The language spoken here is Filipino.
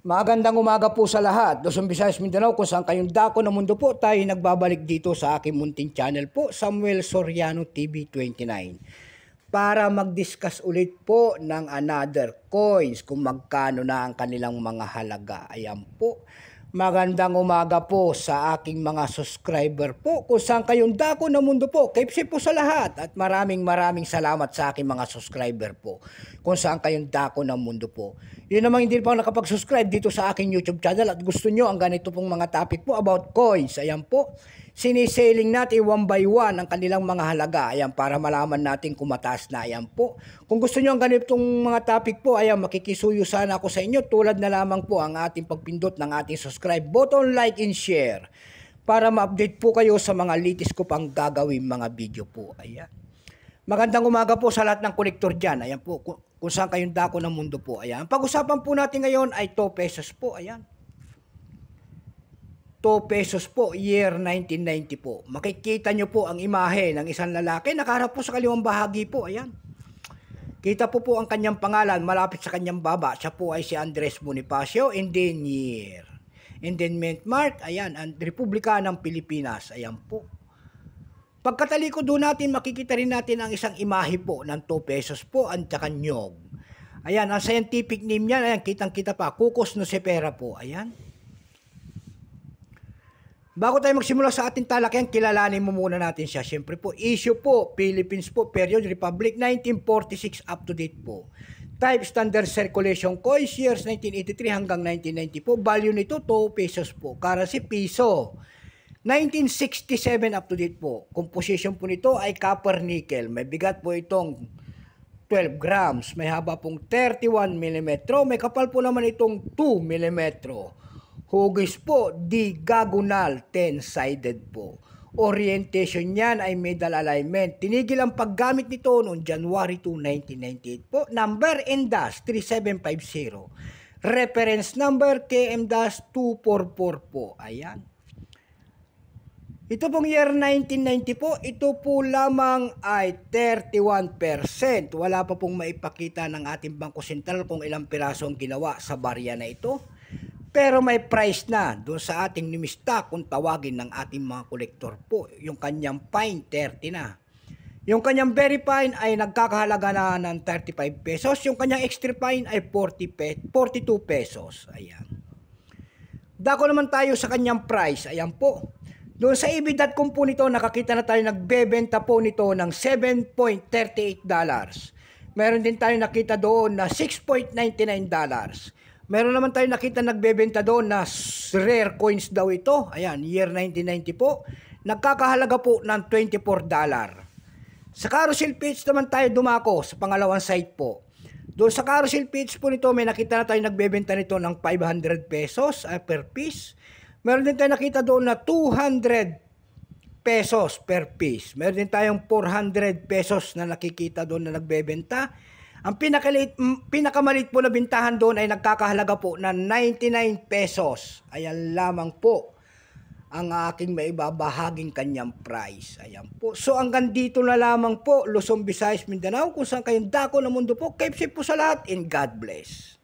Magandang umaga po sa lahat. Luzon, Visayas, Mindanao, kung saan kayong dako ng mundo po, tayo nagbabalik dito sa aking munting channel po, Samuel Soriano TV 29. Para mag-discuss ulit po ng another coins kung magkano na ang kanilang mga halaga. Ayan po. Magandang umaga po sa aking mga subscriber po. Kung saan kayong dako ng mundo po, KFC po sa lahat. At maraming salamat sa aking mga subscriber po. Kung saan kayong dako ng mundo po. Yun naman hindi pa nakapag-subscribe dito sa aking YouTube channel at gusto nyo ang ganito pong mga topic po about coins. Ayan po. Siniselling natin one by one ang kanilang mga halaga. Ayan, para malaman natin kung mataas na. Ayan po. Kung gusto nyo ang ganitong mga topic po, ayan, makikisuyo sana ako sa inyo. Tulad na lamang po ang ating pagpindot ng ating subscribe button, like and share. Para ma-update po kayo sa mga latest ko pang gagawin mga video po. Ayan. Magandang umaga po sa lahat ng kolektor dyan. Ayan po, kung saan kayong dako ng mundo po. Ayan. Pag-usapan po natin ngayon ay 2 pesos po. Ayan. 2 pesos po, year 1990 po. Makikita nyo po ang imahe ng isang lalaki. Nakaharap po sa kaliwang bahagi po. Ayan. Kita po ang kanyang pangalan malapit sa kanyang baba. Siya po ay si Andres Bonifacio. And then year. And then mint mark. Ayan. Ang Republika ng Pilipinas. Ayan po. Pagkatalikod doon natin, makikita rin natin ang isang imahe po ng 2 pesos po. Ang tsaka nyog. Ayan. Ang scientific name niyan. Ayan. Kitang-kita pa. Cucos nocifera po. Ayan. Bago tayo magsimula sa ating talakayan, kilalanin mo muna natin siya. Siyempre po, issue po, Philippines po, period, Republic, 1946 up to date po. Type, standard circulation coins, years 1983 hanggang 1990 po. Value nito, 2 pesos po. Currency, piso. 1967 up to date po. Composition po nito ay copper nickel. May bigat po itong 12 grams. May haba pong 31 mm. May kapal po naman itong 2 mm. Hugis po, diagonal, 10-sided po. Orientation niyan ay middle alignment. Tinigil ang paggamit nito noong January 2, 1998 po. Number and-dash 3750. Reference number KM-244 po. Ayan. Ito pong year 1990 po, ito po lamang ay 31%. Wala pa pong maipakita ng ating Bangko Sentral kung ilang piraso ang ginawa sa barya na ito. Pero may price na doon sa ating nimista kung tawagin ng ating mga kolektor po. Yung kanyang fine, 30 na. Yung kanyang very fine ay nagkakahalaga na ng 35 pesos. Yung kanyang extra fine ay 42 pesos. Ayan. Dako naman tayo sa kanyang price. Ayan po. Doon sa ebitda.com po nito, nakakita na tayo nagbebenta po nito ng $7.38. Meron din tayo nakita doon na $6.99. Meron naman tayo nakita nagbebenta doon na rare coins daw ito. Ayan, year 1990 po. Nagkakahalaga po ng $24. Sa carousel page naman tayo dumako sa pangalawang site po. Doon sa carousel page po nito, may nakita na tayo nagbebenta nito ng 500 pesos per piece. Meron din tayo nakita doon na 200 pesos per piece. Meron din tayong 400 pesos na nakikita doon na nagbebenta. Ang pinakamalit po na bintahan doon ay nagkakahalaga po na 99 pesos. Ayan lamang po ang aking maibabahaging kanyang price. Ayan po. So hanggang dito na lamang po, Luzon, Visayas, Mindanao, kung saan kayong dako ng mundo po. KFC po sa lahat and God bless.